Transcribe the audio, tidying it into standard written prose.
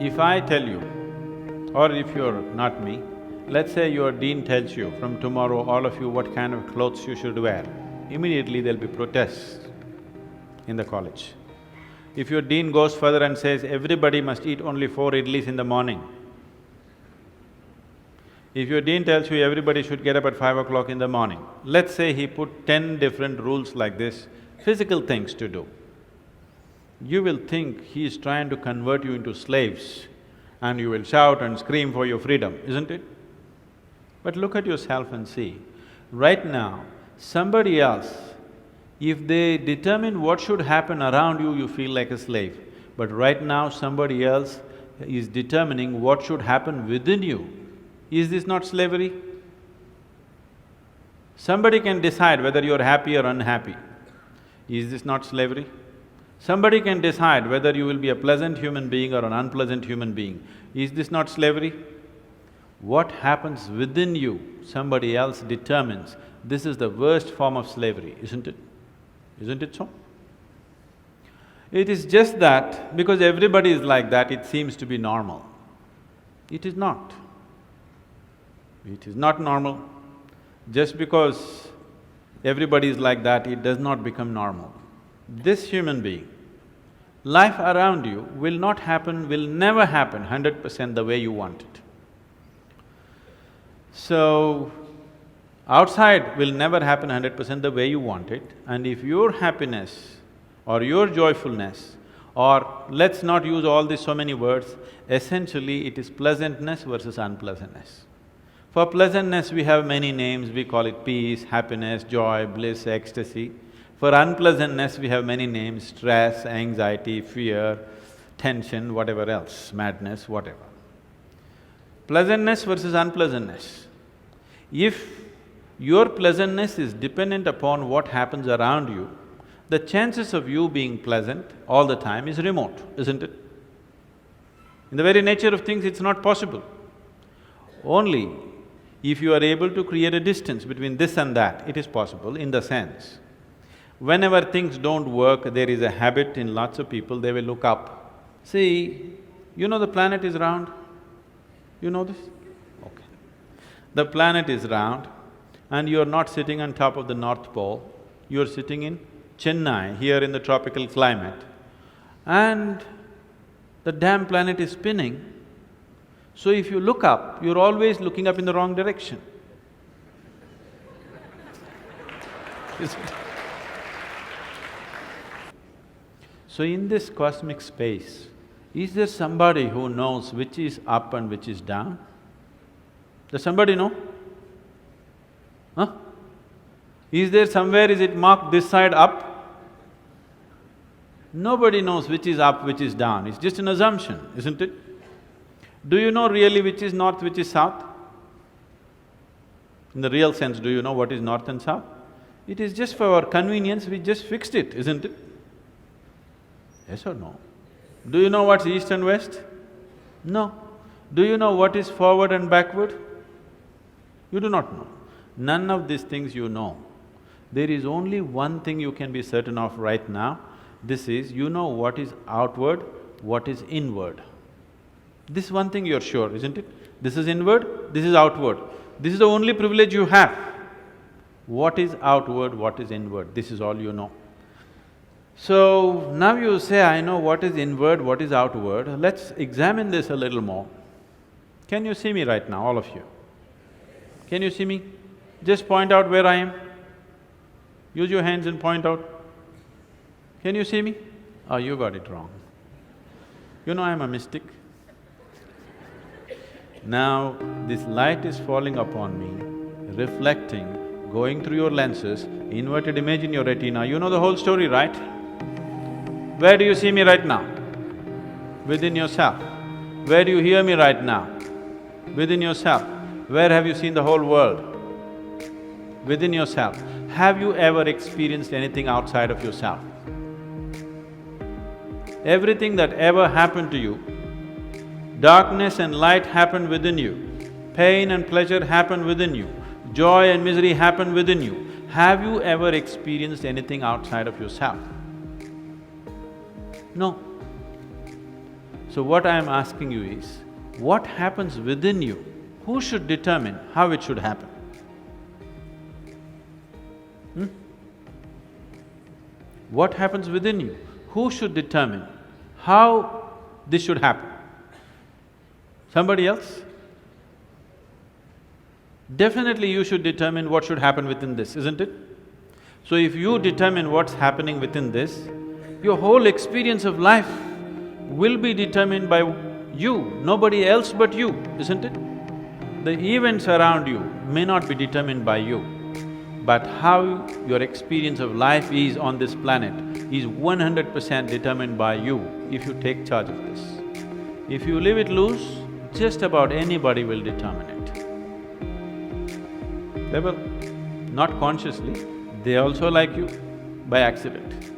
If I tell you, or if you're not me, let's say your dean tells you, from tomorrow all of you what kind of clothes you should wear, immediately there'll be protests in the college. If your dean goes further and says, everybody must eat only 4 idlis in the morning, if your dean tells you everybody should get up at 5 o'clock in the morning, let's say he put 10 different rules like this, physical things to do, you will think he is trying to convert you into slaves and you will shout and scream for your freedom, isn't it? But look at yourself and see, right now, somebody else, if they determine what should happen around you, you feel like a slave. But right now, somebody else is determining what should happen within you. Is this not slavery? Somebody can decide whether you're happy or unhappy. Is this not slavery? Somebody can decide whether you will be a pleasant human being or an unpleasant human being. Is this not slavery? What happens within you, somebody else determines. This is the worst form of slavery, isn't it? Isn't it so? It is just that because everybody is like that, it seems to be normal. It is not. It is not normal. Just because everybody is like that, it does not become normal. This human being, life around you will not happen, will never happen 100% the way you want it. So, outside will never happen 100% the way you want it, and if your happiness or your joyfulness, or let's not use all these so many words, essentially it is pleasantness versus unpleasantness. For pleasantness we have many names, we call it peace, happiness, joy, bliss, ecstasy. For unpleasantness we have many names, stress, anxiety, fear, tension, whatever else, madness, whatever. Pleasantness versus unpleasantness. If your pleasantness is dependent upon what happens around you, the chances of you being pleasant all the time is remote, isn't it? In the very nature of things, it's not possible. Only if you are able to create a distance between this and that, it is possible in the sense, whenever things don't work, there is a habit in lots of people, they will look up. See, you know the planet is round? You know this? Okay. The planet is round and you're not sitting on top of the North Pole, you're sitting in Chennai, here in the tropical climate, and the damn planet is spinning. So if you look up, you're always looking up in the wrong direction. Isn't it? So in this cosmic space, is there somebody who knows which is up and which is down? Does somebody know? Huh? Is there somewhere, is it marked this side up? Nobody knows which is up, which is down, it's just an assumption, isn't it? Do you know really which is north, which is south? In the real sense, do you know what is north and south? It is just for our convenience, we just fixed it, isn't it? Yes or no? Do you know what's east and west? No. Do you know what is forward and backward? You do not know. None of these things you know. There is only one thing you can be certain of right now, this is, you know what is outward, what is inward. This one thing you're sure, isn't it? This is inward, this is outward. This is the only privilege you have. What is outward, what is inward, this is all you know. So, now you say, I know what is inward, what is outward, let's examine this a little more. Can you see me right now, all of you? Can you see me? Just point out where I am. Use your hands and point out. Can you see me? Oh, you got it wrong. You know I'm a mystic. Now, this light is falling upon me, reflecting, going through your lenses, inverted image in your retina, you know the whole story, right? Where do you see me right now? Within yourself. Where do you hear me right now? Within yourself. Where have you seen the whole world? Within yourself. Have you ever experienced anything outside of yourself? Everything that ever happened to you, darkness and light happened within you, pain and pleasure happened within you, joy and misery happened within you. Have you ever experienced anything outside of yourself? No. So what I am asking you is, what happens within you? Who should determine how it should happen? What happens within you? Who should determine how this should happen? Somebody else? Definitely you should determine what should happen within this, isn't it? So if you determine what's happening within this, your whole experience of life will be determined by you, nobody else but you, isn't it? The events around you may not be determined by you, but how your experience of life is on this planet is 100% determined by you if you take charge of this. If you leave it loose, just about anybody will determine it. They will, not consciously, they also like you by accident.